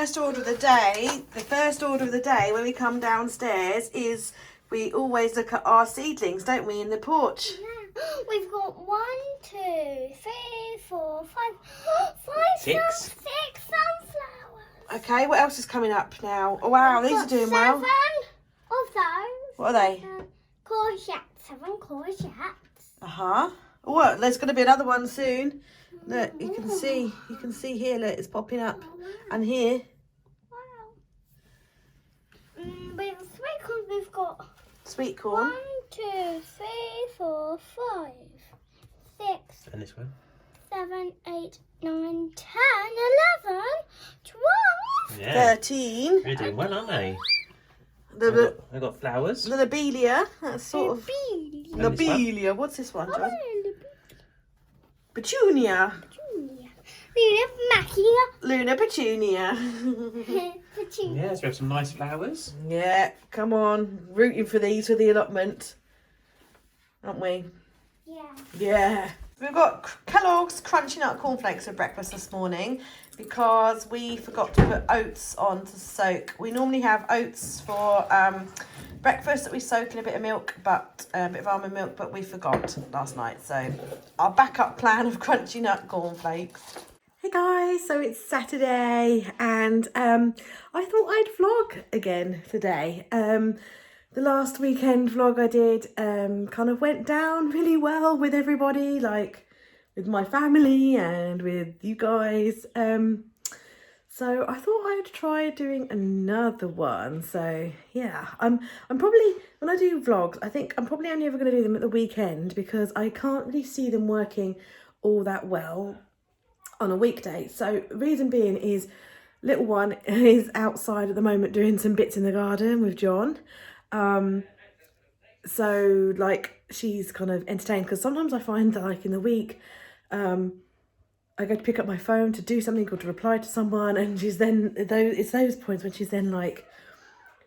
first order of the day, when we come downstairs is we always look at our seedlings, don't we, in the porch? Yeah. We've got 1, 2, 3, 4, 5, 6. 6 sunflowers. Okay, what else is coming up now? Oh wow, these are doing well. 7 of those. What are they? Courgettes. 7 courgettes. Oh, there's going to be another one soon. Look, you can see here. Look, it's popping up, and here. Wow. With sweet corn, we've got Sweet corn. 1, 2, 3, 4, 5, 6. And this one. 7, 8, 9, 10, 11, 12. Yeah. 13. They're doing well, aren't they? The I've got flowers. the lobelia. That's sort of Bees. lobelia. What's this one, John? Oh, Petunia. Petunia. Luna Luna Petunia. Petunia. Yeah, so we have some nice flowers. Yeah, come on, rooting for these for the allotment, aren't we? Yeah. Yeah. We've got Kellogg's Crunchy Nut Cornflakes for breakfast this morning because we forgot to put oats on to soak. We normally have oats for breakfast that we soak in a bit of milk, but a bit of almond milk, but we forgot last night. So our backup plan of Crunchy Nut Cornflakes. Hey guys, so it's Saturday and I thought I'd vlog again today. The last weekend vlog I did kind of went down really well with everybody, like with my family and with you guys. So I thought I'd try doing another one. So yeah, I'm probably, when I do vlogs, I think I'm probably only ever going to do them at the weekend because I can't really see them working all that well on a weekday. So reason being is little one is outside at the moment doing some bits in the garden with John. So like she's kind of entertained because sometimes I find that like in the week I go to pick up my phone to do something or to reply to someone, and she's then it's those points when she's then like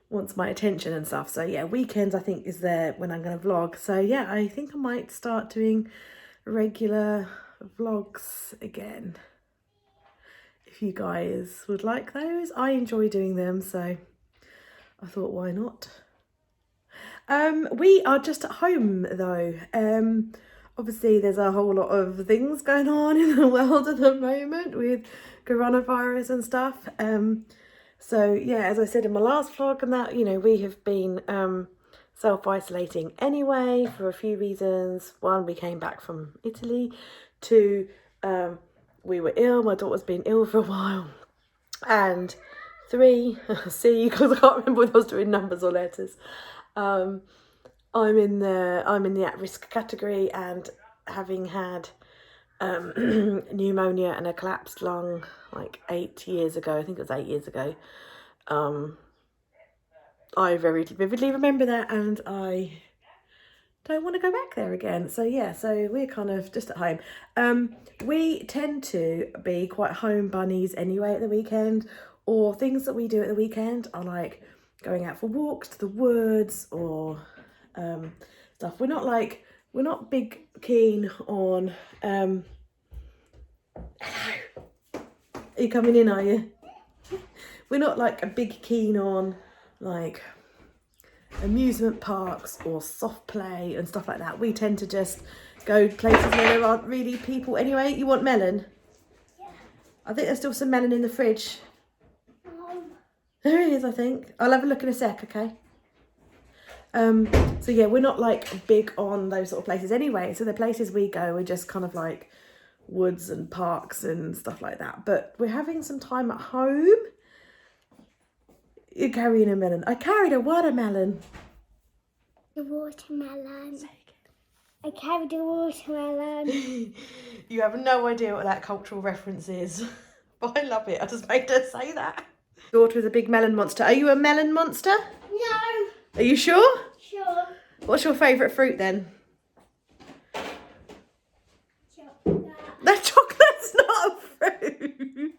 wants my attention and stuff. So yeah, weekends I think is there when I'm going to vlog. So yeah, I think I might start doing regular vlogs again if you guys would like those. I enjoy doing them, so I thought why not. We are just at home though. Obviously there's a whole lot of things going on in the world at the moment with coronavirus and stuff. So yeah, as I said in my last vlog and that, you know, we have been self-isolating anyway for a few reasons. 1, we came back from Italy. 2, we were ill. My daughter's been ill for a while. And 3, C, because I can't remember whether I was doing numbers or letters. I'm in the at-risk category, and having had pneumonia and a collapsed lung like 8 years ago, I think it was 8 years ago. I very vividly remember that, and I don't want to go back there again. So yeah, so we're kind of just at home. We tend to be quite home bunnies anyway at the weekend, or things that we do at the weekend are like going out for walks to the woods or stuff. We're not big keen on hello, are you coming in, are you? We're not like a big keen on like amusement parks or soft play and stuff like that. We tend to just go places where there aren't really people anyway. You want melon? Yeah. I think there's still some melon in the fridge. There it is, I think. I'll have a look in a sec, okay? So yeah, we're not like big on those sort of places anyway. So the places we go are just kind of like woods and parks and stuff like that. But we're having some time at home. You're carrying a melon. I carried a watermelon. The watermelon. I carried a watermelon. You have no idea what that cultural reference is. But I love it. I just made her say that. Daughter is a big melon monster. Are you a melon monster? No. Are you sure? Sure. What's your favourite fruit then? Chocolate. That chocolate's not a fruit.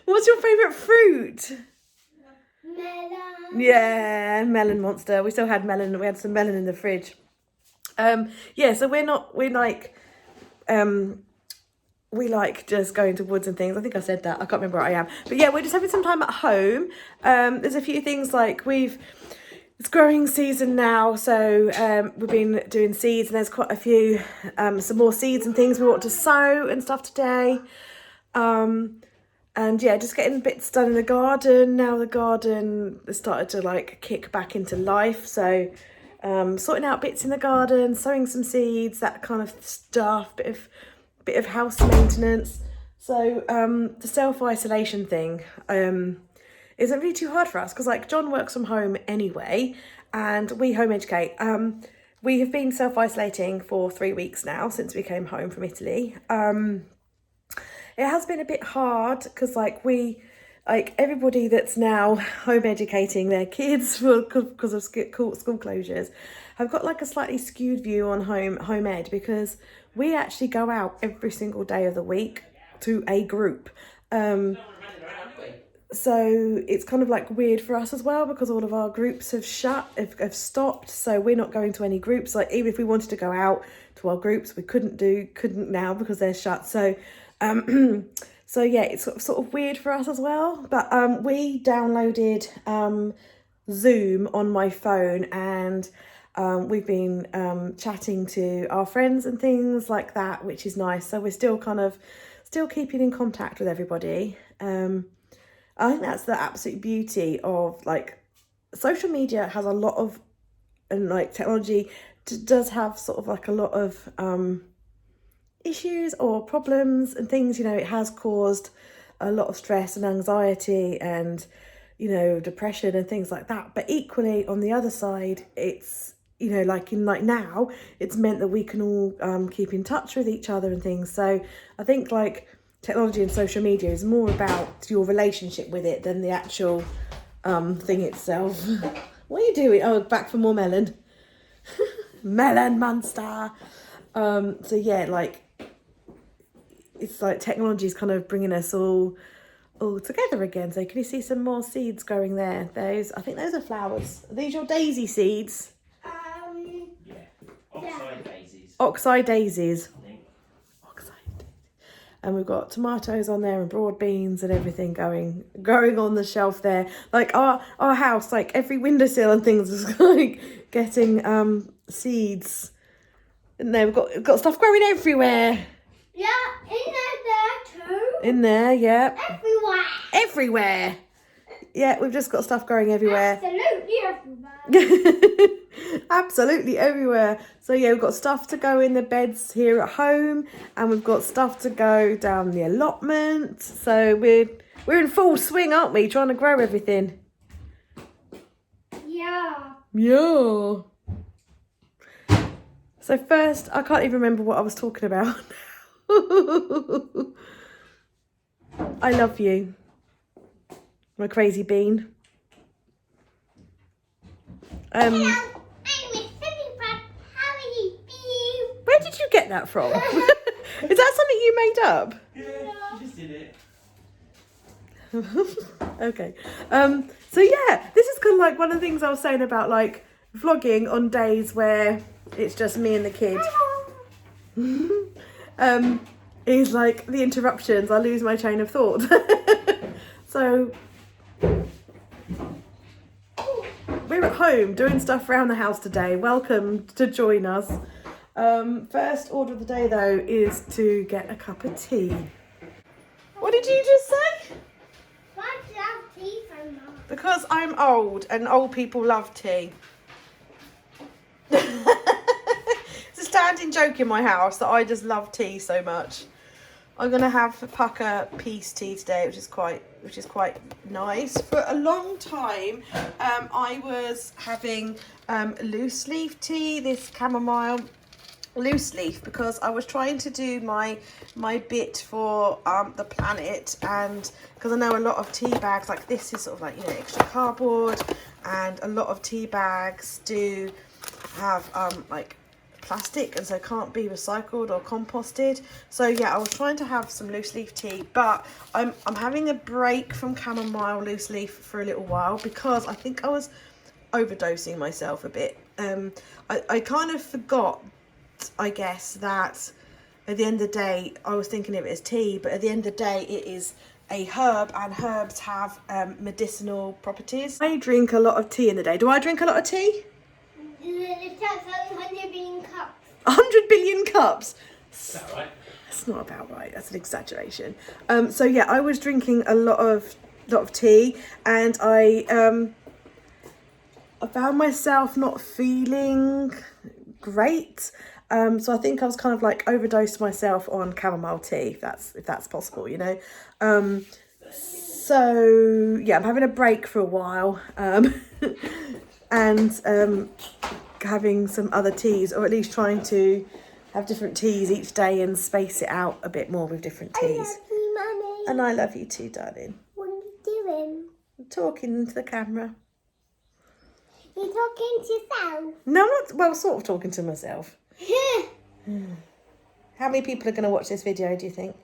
What's your favourite fruit? Melon. Yeah, melon monster. We still had melon. We had some melon in the fridge. Yeah, so we're like we like just going to woods and things. I think I said that. I can't remember where I am. But yeah, we're just having some time at home. There's a few things like it's growing season now, so we've been doing seeds, and there's quite a few, some more seeds and things we want to sow and stuff today. And yeah, just getting bits done in the garden. Now the garden has started to like kick back into life. So sorting out bits in the garden, sowing some seeds, that kind of stuff, bit of house maintenance. So the self-isolation thing isn't really too hard for us, because like John works from home anyway, and we home educate. We have been self-isolating for 3 weeks now since we came home from Italy. It has been a bit hard because everybody that's now home educating their kids because of school closures have got like a slightly skewed view on home ed, because we actually go out every single day of the week to a group. So it's kind of like weird for us as well, because all of our groups have have stopped. So we're not going to any groups. Like even if we wanted to go out to our groups, we couldn't now because they're shut. So so yeah, it's sort of weird for us as well. But we downloaded Zoom on my phone, and we've been chatting to our friends and things like that, which is nice. So we're still keeping in contact with everybody. I think that's the absolute beauty of like social media. Has a lot of, and like technology does have sort of like a lot of issues or problems and things. You know, it has caused a lot of stress and anxiety and, you know, depression and things like that. But equally on the other side, it's, you know, like now, it's meant that we can all keep in touch with each other and things. So I think like technology and social media is more about your relationship with it than the actual thing itself. What are you doing? Oh, back for more melon. Melon monster. So yeah, like it's like technology is kind of bringing us all together again. So can you see some more seeds growing there? I think those are flowers. Are these your daisy seeds? Yeah. Oxide daisies. Oxide daisies. And we've got tomatoes on there and broad beans and everything growing on the shelf there. Like our house, like every windowsill and things is like getting seeds. And there we've got stuff growing everywhere. Yeah, in there too. In there, yeah. Everywhere. Yeah, we've just got stuff growing everywhere. Absolutely everywhere. Absolutely everywhere. So yeah, we've got stuff to go in the beds here at home, and we've got stuff to go down the allotment. So we're in full swing, aren't we? Trying to grow everything. Yeah. Yeah. So first, I can't even remember what I was talking about. I love you, my crazy bean. Hello, I'm Miss Peppa. How are you? Where did you get that from? Is that something you made up? Yeah, you just did it. Okay. So yeah, this is kind of like one of the things I was saying about like vlogging on days where it's just me and the kid. Is like the interruptions. I lose my train of thought. So we're at home doing stuff around the house today. Welcome to join us. First order of the day though is to get a cup of tea. What did you just say? Why do you have tea so much? Because I'm old and old people love tea. It's a standing joke in my house that I just love tea so much. I'm gonna have Pucker peace tea today, which is quite nice. For a long time, I was having loose leaf tea, this chamomile loose leaf, because I was trying to do my bit for the planet, and because I know a lot of tea bags like this is sort of like, you know, extra cardboard, and a lot of tea bags do have like plastic and so can't be recycled or composted. So yeah, I was trying to have some loose leaf tea, but I'm having a break from chamomile loose leaf for a little while because I think I was overdosing myself a bit. I kind of forgot, I guess, that at the end of the day, I was thinking of it as tea, but at the end of the day, it is a herb, and herbs have medicinal properties. I drink a lot of tea in the day. Do I drink a lot of tea? It's 100 billion cups. 100 billion cups. Is that right? That's not about right. That's an exaggeration. So yeah, I was drinking a lot of tea, and I found myself not feeling great. So I think I was kind of like overdosed myself on chamomile tea, if that's possible, you know. So yeah, I'm having a break for a while, and having some other teas, or at least trying to have different teas each day and space it out a bit more with different teas. I love you, Mummy. And I love you too, darling. What are you doing? I'm talking to the camera. You're talking to yourself. No, I'm not. Well, sort of talking to myself. How many people are going to watch this video, do you think?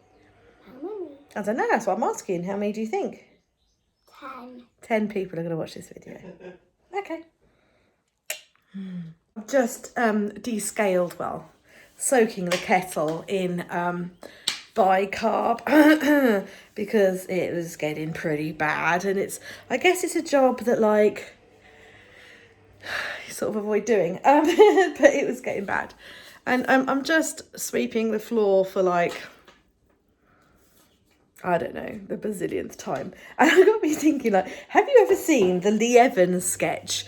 How many? I don't know, that's what I'm asking. How many do you think? 10. 10 people are going to watch this video. Okay. I've just descaled, well, soaking the kettle in bicarb because it was getting pretty bad, and I guess it's a job that like you sort of avoid doing, but it was getting bad. And I'm just sweeping the floor for like, I don't know, the bazillionth time. And I got me thinking, like, have you ever seen the Lee Evans sketch?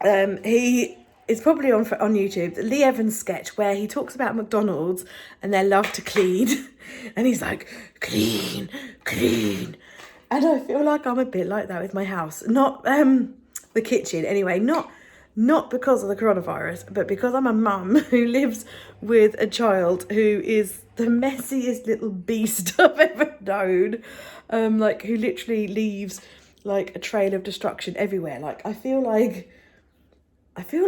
It's probably on YouTube, the Lee Evans sketch where he talks about McDonald's and their love to clean. And he's like, clean, clean. And I feel like I'm a bit like that with my house. Not the kitchen, anyway. Not because of the coronavirus, but because I'm a mum who lives with a child who is the messiest little beast I've ever known. Like, who literally leaves like a trail of destruction everywhere. Like, I feel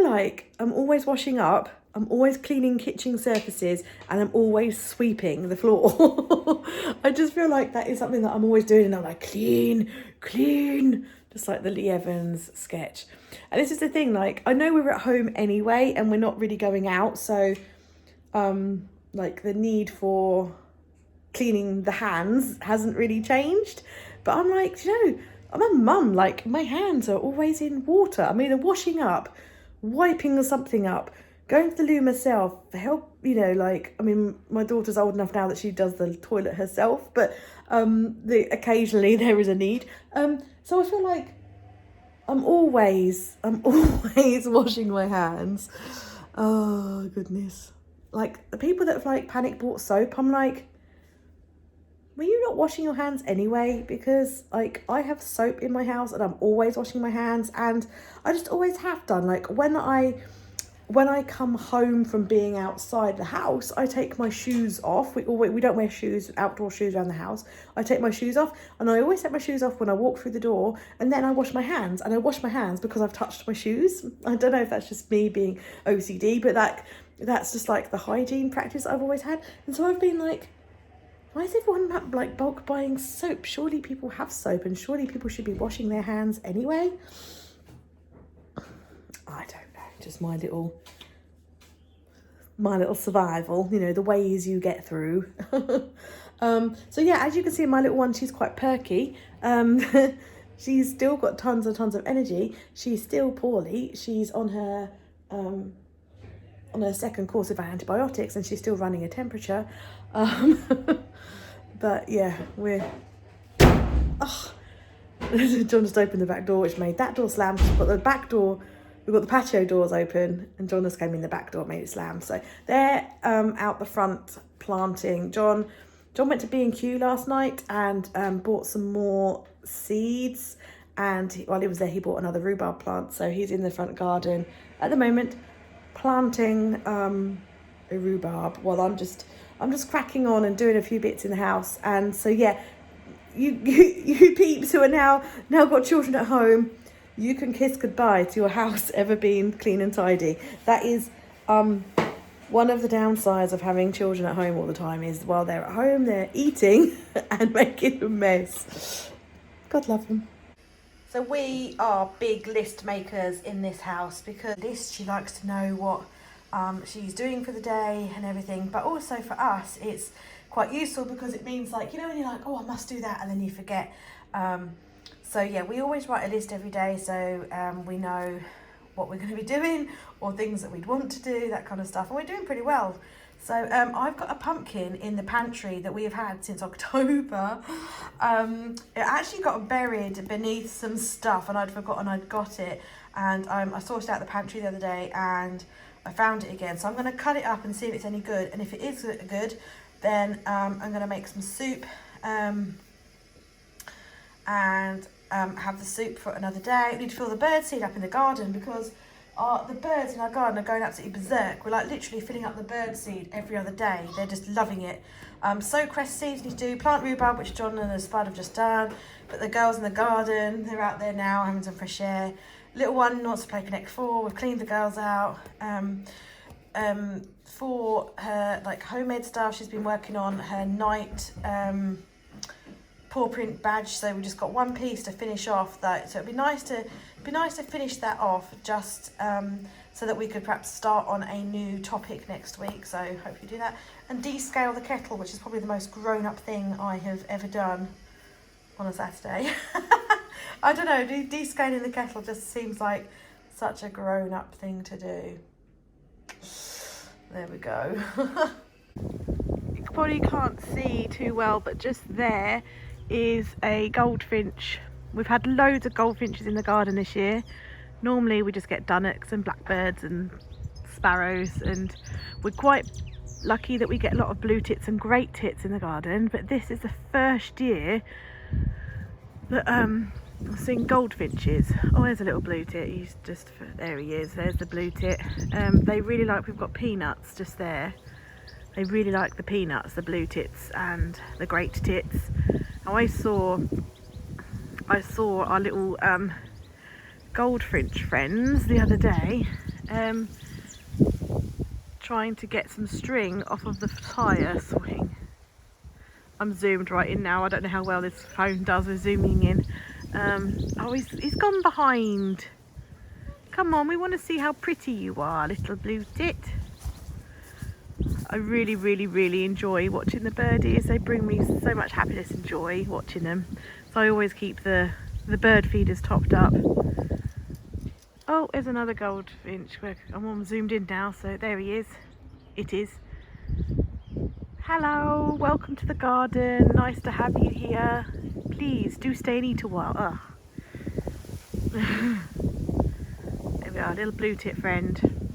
like I'm always washing up, I'm always cleaning kitchen surfaces, and I'm always sweeping the floor. I just feel like that is something that I'm always doing, and I'm like, clean, clean, just like the Lee Evans sketch. And this is the thing, like, I know we're at home anyway, and we're not really going out, so like the need for cleaning the hands hasn't really changed. But I'm like, you know, I'm a mum, like my hands are always in water. I'm either washing up, wiping something up, going to the loo myself, help, you know, like, I mean, my daughter's old enough now that she does the toilet herself, but occasionally there is a need. So I feel like I'm always washing my hands. Oh goodness. Like, the people that have like panic bought soap, I'm like, were you not washing your hands anyway? Because like, I have soap in my house and I'm always washing my hands, and I just always have done. Like, when I come home from being outside the house, I take my shoes off. We don't wear shoes, outdoor shoes around the house. I take my shoes off, and I always take my shoes off when I walk through the door, and then I wash my hands. And I wash my hands because I've touched my shoes. I don't know if that's just me being OCD, but that's just like the hygiene practice I've always had. And so I've been like, why is everyone like bulk buying soap? Surely people have soap, and surely people should be washing their hands anyway. I don't know, just my little survival, you know, the ways you get through. So yeah, as you can see, my little one, she's quite perky. She's still got tons and tons of energy. She's still poorly. She's on her second course of antibiotics, and she's still running a temperature. But yeah, John just opened the back door, which made that door slam. But the back door, we've got the patio doors open, and John just came in the back door, made it slam. So they're out the front planting. John went to B&Q last night and bought some more seeds, and while he was there, he bought another rhubarb plant. So he's in the front garden at the moment planting a rhubarb, while I'm just cracking on and doing a few bits in the house. And so yeah, you peeps who are now got children at home, you can kiss goodbye to your house ever being clean and tidy. That is one of the downsides of having children at home all the time, is while they're at home, they're eating and making a mess. God love them. So we are big list makers in this house, because Liz, she likes to know what she's doing for the day and everything. But also for us, it's quite useful because it means, like, you know, when you're like, oh, I must do that, and then you forget. So yeah, we always write a list every day, so we know what we're going to be doing, or things that we'd want to do, that kind of stuff, and we're doing pretty well. So I've got a pumpkin in the pantry that we have had since October. It actually got buried beneath some stuff, and I'd forgotten I'd got it, and I sorted out the pantry the other day and I found it again. So I'm going to cut it up and see if it's any good, and if it is good, then I'm going to make some soup and have the soup for another day. We need to fill the birdseed up in the garden because the birds in our garden are going absolutely berserk. We're like literally filling up the birdseed every other day. They're just loving it. Sow cress seeds need to do, plant rhubarb, which John and Spud have just done. But the girls in the garden, they're out there now having some fresh air. Little one wants to play Connect 4. We've cleaned the girls out. For her like homemade stuff, she's been working on her night paw print badge, so we just got one piece to finish off that. So it'd be nice to finish that off, just so that we could perhaps start on a new topic next week. So hopefully do that, and descale the kettle, which is probably the most grown-up thing I have ever done on a Saturday. I don't know, descaling the kettle just seems like such a grown-up thing to do. There we go. You probably can't see too well, but just there is a goldfinch. We've had loads of goldfinches in the garden this year. Normally we just get dunnocks and blackbirds and sparrows, and we're quite lucky that we get a lot of blue tits and great tits in the garden, but this is the first year that I'm seeing goldfinches. Oh, there's a little blue tit. He's just, there he is, there's the blue tit. They really like, we've got peanuts just there. They really like the peanuts, the blue tits and the great tits. Now I saw our little goldfinch friends the other day trying to get some string off of the tyre swing. I'm zoomed right in now. I don't know how well this phone does with zooming in. Oh, he's gone behind. Come on, we want to see how pretty you are, little blue tit. I really, really, really enjoy watching the birdies. They bring me so much happiness and joy watching them. So I always keep the bird feeders topped up. Oh, there's another goldfinch. I'm all zoomed in now, so there he is. It is. Hello, welcome to the garden. Nice to have you here. Please do stay and eat a while. There we are, little blue tit friend.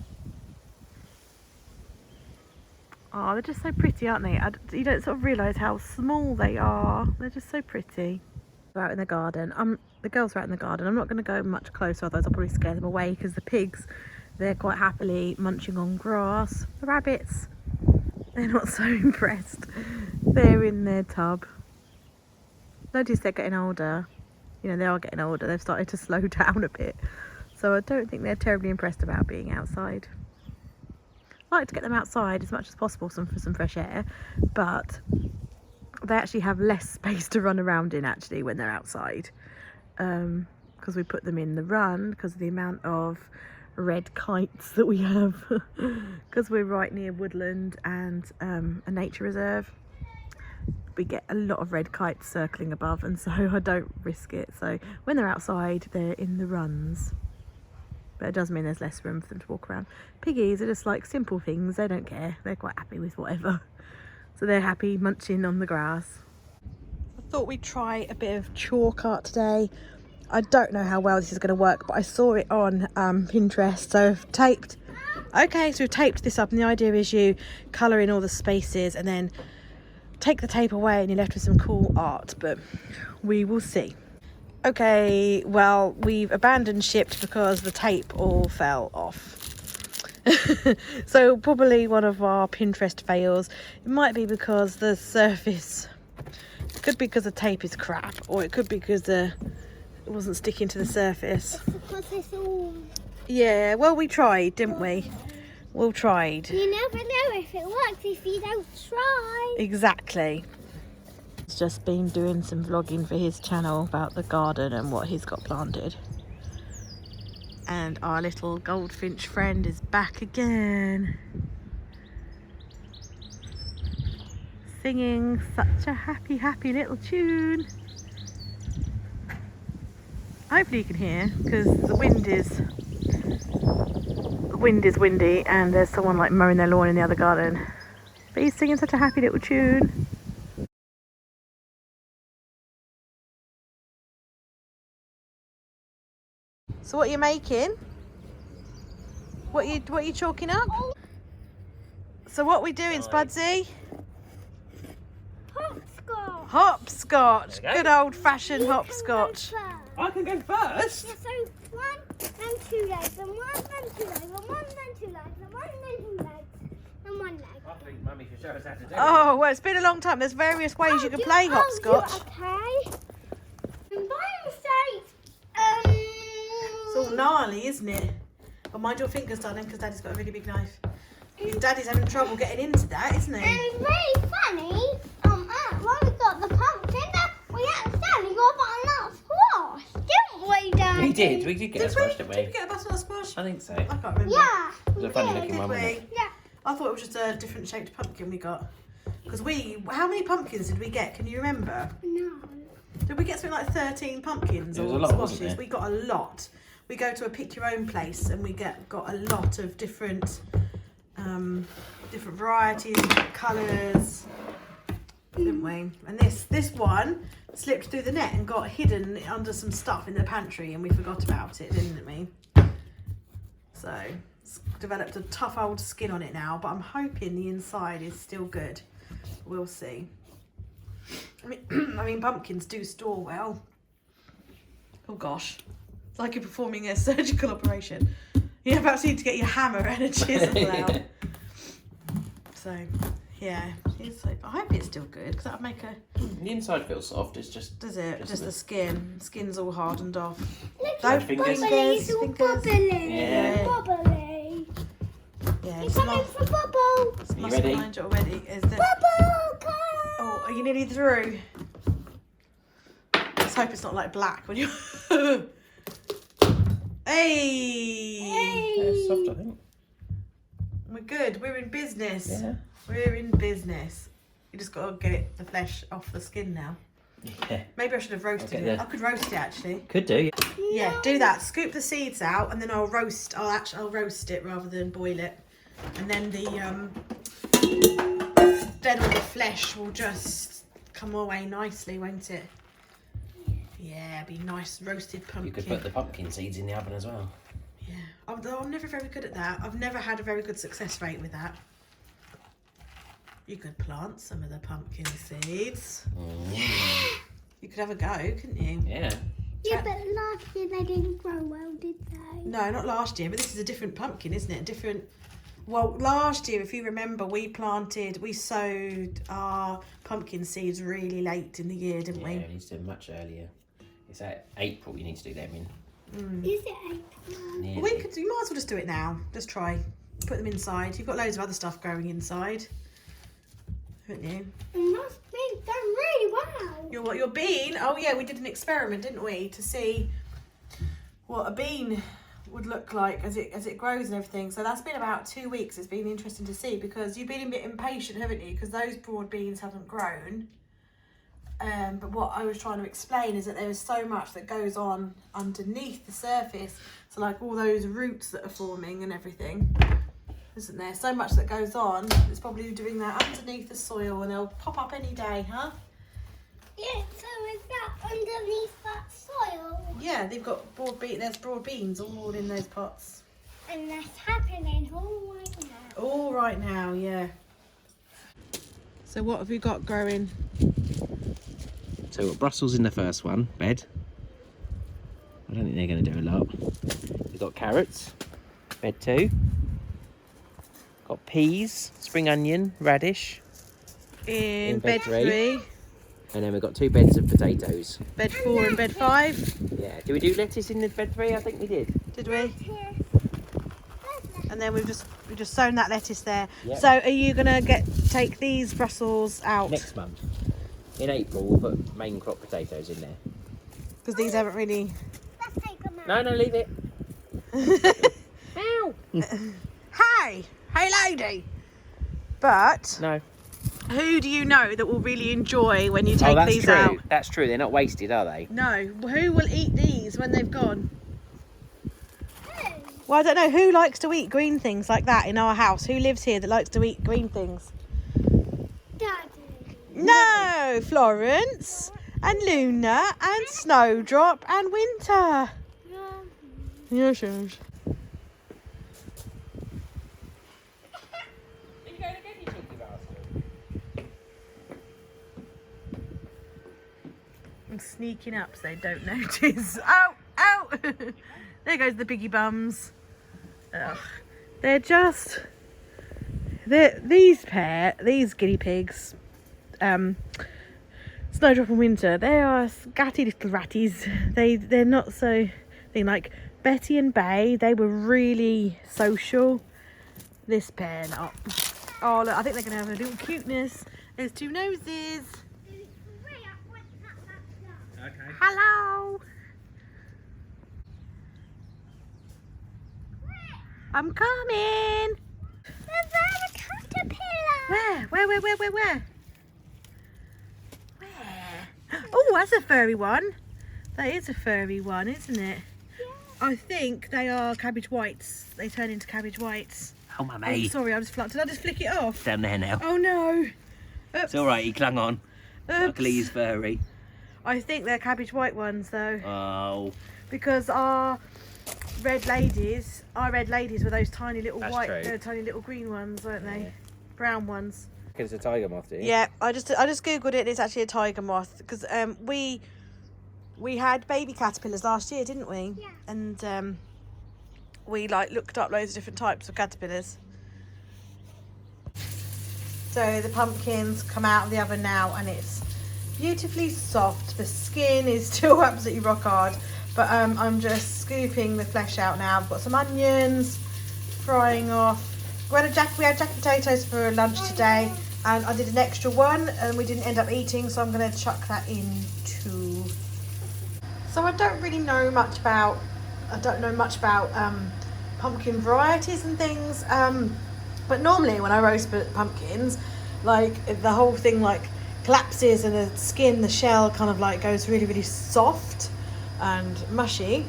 Oh, they're just so pretty, aren't they? You don't sort of realise how small they are. They're just so pretty. They're out in the garden. The girls are out in the garden. I'm not going to go much closer, otherwise I'll probably scare them away, because the pigs, they're quite happily munching on grass. The rabbits, they're not so impressed. They're in their tub. Notice they're getting older. You know, they are getting older. They've started to slow down a bit. So I don't think they're terribly impressed about being outside. I like to get them outside as much as possible for some fresh air, but they actually have less space to run around in actually when they're outside, because we put them in the run because of the amount of red kites that we have, because we're right near woodland and a nature reserve. We get a lot of red kites circling above, and so I don't risk it. So when they're outside, they're in the runs. But it does mean there's less room for them to walk around. Piggies are just like simple things. They don't care. They're quite happy with whatever. So they're happy munching on the grass. I thought we'd try a bit of chalk art today. I don't know how well this is going to work, but I saw it on Pinterest. So I've taped. Okay, so we've taped this up, and the idea is you colour in all the spaces and then take the tape away and you're left with some cool art, but we will see. Okay, well, we've abandoned ship because the tape all fell off. So probably one of our Pinterest fails. It might be because the surface, it could be because the tape is crap, or it could be because it wasn't sticking to the surface. It's because it's all... Yeah, well, we tried, didn't we? We tried. You never know if it works if you don't try. Exactly. He's just been doing some vlogging for his channel about the garden and what he's got planted. And our little goldfinch friend is back again. Singing such a happy, happy little tune. Hopefully you can hear, because the wind is windy and there's someone like mowing their lawn in the other garden. But he's singing such a happy little tune. So what are you making? What are you chalking up? So what are we doing, Spudsy? Hopscotch. Hopscotch. There you go. Good old-fashioned hopscotch. I can go first. Yeah, so 1 and 2 legs, and 1 and 2 legs, and 1 and 2 legs, and 1 and 2 legs, and 1 leg. I think Mummy should show us how to do it. Oh, well, it's been a long time. There's various ways you can play hopscotch. Okay. And by mistake, It's all gnarly, isn't it? But mind your fingers, darling, because Daddy's got a really big knife. Your Daddy's having trouble getting into that, isn't he? and it's really funny. When we got the pumpkin, we accidentally got a lot of squash, didn't we, Daddy? We did. We did get a squash, didn't Did we we? get a butternut squash? I think so. I can't remember. Yeah. It was a funny looking Did one, we? wasn't it? Yeah. I thought it was just a different shaped pumpkin we got. Because how many pumpkins did we get? Can you remember? No. Did we get something like 13 pumpkins There was or a lot, wasn't squashes? there? We got a lot. We go to a pick your own place and we got a lot of different varieties, colours, didn't we? And this one slipped through the net and got hidden under some stuff in the pantry and we forgot about it, didn't we? So it's developed a tough old skin on it now, but I'm hoping the inside is still good. We'll see. I mean pumpkins do store well. Oh gosh, it's like you're performing a surgical operation. You about need to get your hammer and a chisel out. So yeah, I hope it's still good because that'd make a. The inside feels soft. It's just. Does it? Just a the bit. skin's all hardened off. Look, No it's fingers. bubbly, it's all fingers. bubbly. Yeah. Bubbly. Yeah, It's coming not. for bubble. It's You must ready? behind you already. Is the. Bubble come. Oh, are you nearly through? Let's hope it's not like black when you. Hey! Yeah, it's soft, I think. We're good. We're in business. Yeah. We're in business. You just got to get the flesh off the skin now. Yeah. Maybe I should have roasted Okay, it. yeah. I could roast it actually. Could do. Yeah, do that. Scoop the seeds out, and then I'll roast. I'll roast it rather than boil it, and then then all the flesh will just come away nicely, won't it? Yeah, be nice roasted pumpkin. You could put the pumpkin seeds in the oven as well. Yeah, although I'm never very good at that. I've never had a very good success rate with that. You could plant some of the pumpkin seeds. You could have a go, couldn't you? Yeah. Yeah, but last year they didn't grow well, did they? No, not last year, but this is a different pumpkin, isn't it? Well, last year, if you remember, we sowed our pumpkin seeds really late in the year, didn't Yeah, we? it needs to be much earlier. It's at April you need to do them in. Is it April? Nearly. You might as well just do it now. Just try. Put them inside. You've got loads of other stuff growing inside, haven't you? And that's been done really well. Your bean? Oh yeah, we did an experiment, didn't we, to see what a bean would look like as it grows and everything. So that's been about 2 weeks. It's been interesting to see because you've been a bit impatient, haven't you? Because those broad beans haven't grown. But what I was trying to explain is that there is so much that goes on underneath the surface. So like all those roots that are forming and everything, isn't there? So much that goes on. It's probably doing that underneath the soil, and they'll pop up any day, huh? Yeah, so is that underneath that soil? Yeah, they've got there's broad beans all in those pots. And that's happening all right now. All right now, yeah. So what have you got growing? So we've got Brussels in the first one, bed. I don't think they're going to do a lot. We've got carrots, bed 2. Got peas, spring onion, radish. In bed bed three. 3, And then we've got 2 beds of potatoes. bed 4 and bed 5. Yeah, did we do lettuce in the bed 3? I think we did. Did we? Here. And then we've just sown that lettuce there. Yep. So are you gonna take these Brussels out? Next month. In April we'll put main crop potatoes in there. Because these haven't really. Let's take them out. No, leave it. Ow! Hey lady. But No. who do you know that will really enjoy when you take Oh, that's these true. out? That's true. They're not wasted, are they? No, who will eat these when they've gone? Well, I don't know. Who likes to eat green things like that in our house? Who lives here that likes to eat green things? Daddy. No, Florence and Luna and Snowdrop and Winter. Yes, yes. I'm sneaking up so they don't notice. Oh, oh! There goes the piggy bums. Ugh. These guinea pigs, Snowdrop and Winter, they are scatty little ratties. They're not so thing like Betty and Bay. They were really social. This pair not. Oh look, I think they're gonna have a little cuteness. There's two noses. Okay. Hello. I'm coming. There's a caterpillar. Where? Where? Oh, that's a furry one. That is a furry one, isn't it? Yeah. I think they are cabbage whites. They turn into cabbage whites. Oh, Oh, mummy. sorry, I just did I just flick it off? Down there now. Oh no. Oops. It's all right. He clung on. Oops. Luckily, he's furry. I think they're cabbage white ones though, Oh. because our red ladies were those tiny little That's white, true. tiny little green ones, weren't they? Yeah. Brown ones. It's a tiger moth, do you? Yeah, I just googled it. And it's actually a tiger moth because we had baby caterpillars last year, didn't we? Yeah. And we like looked up loads of different types of caterpillars. So the pumpkins come out of the oven now, and it's beautifully soft. The skin is still absolutely rock hard, but I'm just scooping the flesh out now. I've got some onions, frying off. We had jack potatoes for lunch today, and I did an extra one, and we didn't end up eating, so I'm going to chuck that in too. So I don't know much about pumpkin varieties and things. But normally when I roast pumpkins, like the whole thing like collapses and the skin, the shell kind of like goes really, really soft and mushy.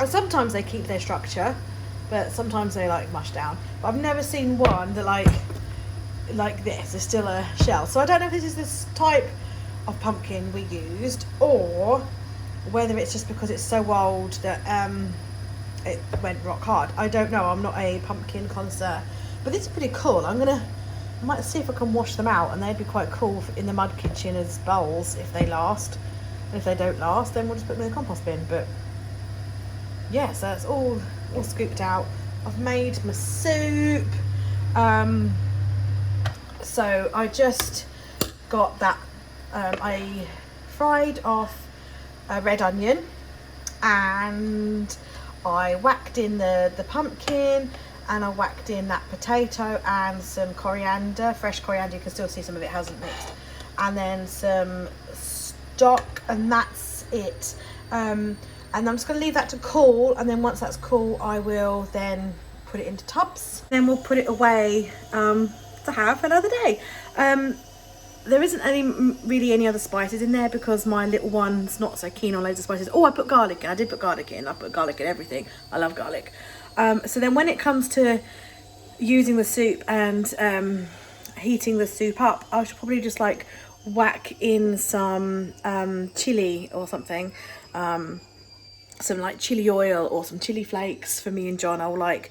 And sometimes they keep their structure, but sometimes they like mush down. But I've never seen one that like this is still a shell. So I don't know if this is this type of pumpkin we used, or whether it's just because it's so old that it went rock hard. I don't know. I'm not a pumpkin connoisseur, but this is pretty cool. I might see if I can wash them out, and they'd be quite cool in the mud kitchen as bowls if they last. And if they don't last, then we'll just put them in the compost bin. But yeah, so that's all scooped out. I've made my soup. So I just got that. I fried off a red onion, and I whacked in the pumpkin, and I whacked in that potato and some coriander, fresh coriander. You can still see some of it hasn't mixed, and then some stock, and that's it. And I'm just going to leave that to cool, and then once that's cool I will then put it into tubs. Then we'll put it away to have another day. There isn't really any other spices in there because my little one's not so keen on loads of spices. Oh, I put garlic in. I did put garlic in. I put garlic in everything. I love garlic. So then when it comes to using the soup and heating the soup up, I should probably just like whack in some chili or something. Some like chili oil or some chili flakes for me and John. I'll like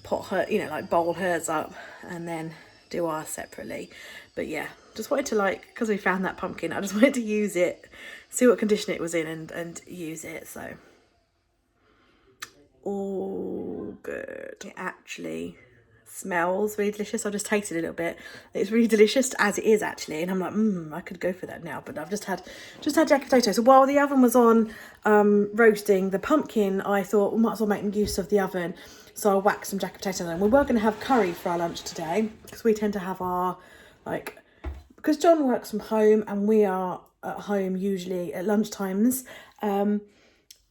pot her, like bowl hers up and then do ours separately. But yeah, just wanted to because we found that pumpkin, I just wanted to use it, see what condition it was in and use it. So all good. It actually smells really delicious. I just tasted a little bit. It's really delicious as it is actually, and I'm like, I could go for that now. But I've just had jacket potatoes. So while the oven was on roasting the pumpkin, I thought we might as well make use of the oven. So I whacked some jacket potatoes on. We were going to have curry for our lunch today because we tend to have our because John works from home and we are at home usually at lunchtimes.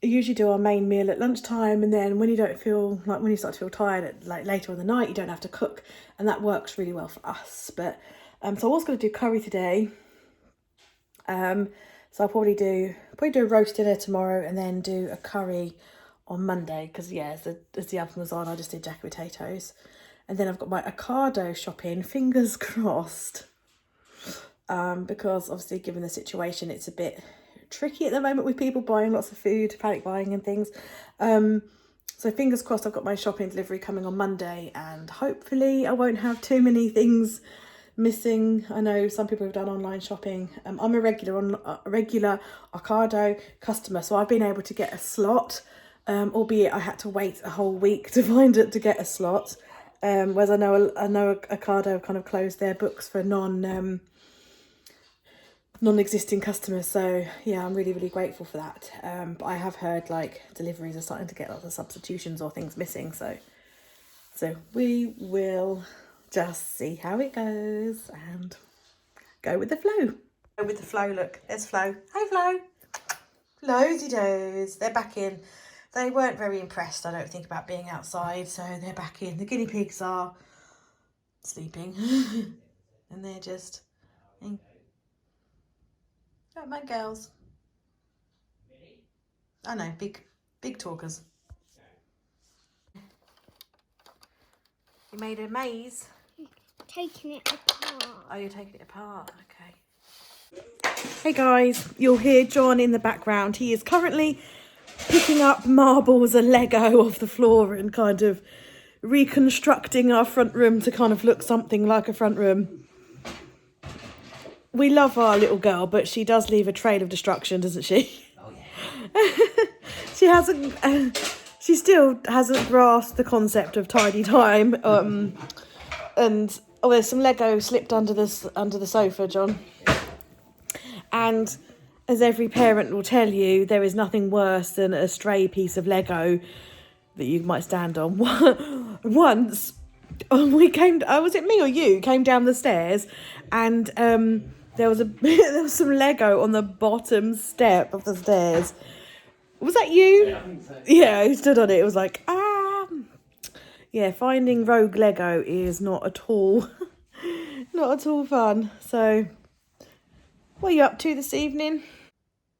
usually do our main meal at lunchtime, and then when you don't feel like, when you start to feel tired at like later in the night, you don't have to cook, and that works really well for us. But so I was going to do curry today. So I'll probably do a roast dinner tomorrow, and then do a curry on Monday, because yeah, as the oven was on, I just did jacket potatoes. And then I've got my Ocado shopping, fingers crossed, because obviously given the situation, it's a bit tricky at the moment with people buying lots of food, panic buying and things. So fingers crossed, I've got my shopping delivery coming on Monday, and hopefully I won't have too many things missing. I know some people have done online shopping. I'm a regular Ocado customer, so I've been able to get a slot, albeit I had to wait a whole week to find it to get a slot. Whereas I know Ocado kind of closed their books for non-existing customers, so yeah, I'm really grateful for that. But I have heard like deliveries are starting to get lots of substitutions or things missing, so we will just see how it goes and go with the flow. Go with the flow. Look, there's Flo. Hey Flo. Flowsy does. They're back in. They weren't very impressed, I don't think, about being outside, so they're back in. The guinea pigs are sleeping and they're just oh, my girls. I know, big talkers. You made a maze. Taking it apart. Oh, you're taking it apart. Okay. Hey guys, you'll hear John in the background. He is currently picking up marbles and Lego off the floor and kind of reconstructing our front room to kind of look something like a front room. We love our little girl, but she does leave a trail of destruction, doesn't she? Oh yeah. She still hasn't grasped the concept of tidy time. And there's some Lego slipped under the sofa, John. And as every parent will tell you, there is nothing worse than a stray piece of Lego that you might stand on. Once, was it me or you came down the stairs, and there was some Lego on the bottom step of the stairs. Was that you? Yeah, I think so. Yeah, who stood on it. It was like, yeah, finding rogue Lego is not at all fun. So, what are you up to this evening?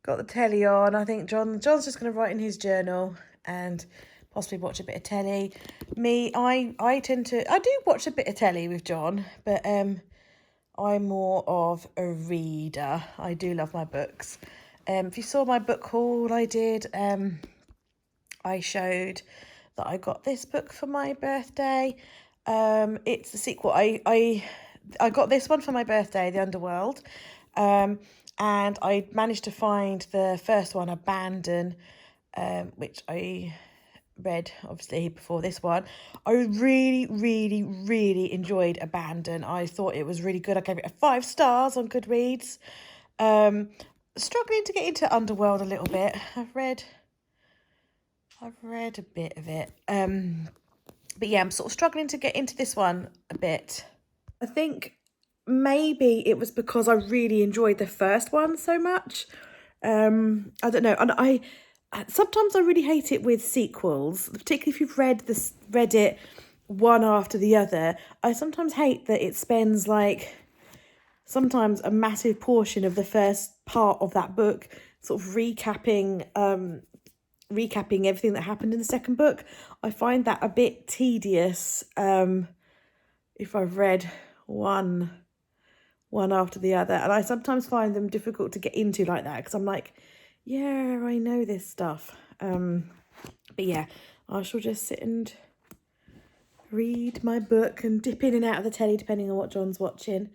Got the telly on. I think John's just going to write in his journal and possibly watch a bit of telly. Me, I do watch a bit of telly with John, but I'm more of a reader. I do love my books. If you saw my book haul I did, I showed that I got this book for my birthday. It's the sequel. I got this one for my birthday, The Underworld. And I managed to find the first one, Abandon, which I read obviously before this one. I really enjoyed Abandon. I thought it was really good. I gave it 5 stars on Goodreads. Struggling to get into Underworld a little bit. I've read a bit of it. But yeah, I'm sort of struggling to get into this one a bit. I think maybe it was because I really enjoyed the first one so much. I don't know. And I sometimes I really hate it with sequels, particularly if you've read it one after the other. I sometimes hate that it spends like sometimes a massive portion of the first part of that book sort of recapping everything that happened in the second book. I find that a bit tedious if I've read one after the other, and I sometimes find them difficult to get into like that because I'm like, yeah, I know this stuff. But yeah, I shall just sit and read my book and dip in and out of the telly depending on what John's watching.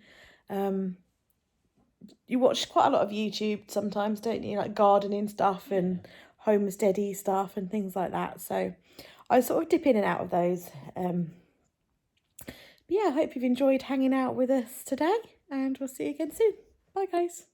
You watch quite a lot of YouTube sometimes, don't you? Like gardening stuff and homesteady stuff and things like that. So I sort of dip in and out of those. But yeah, I hope you've enjoyed hanging out with us today, and we'll see you again soon. Bye, guys.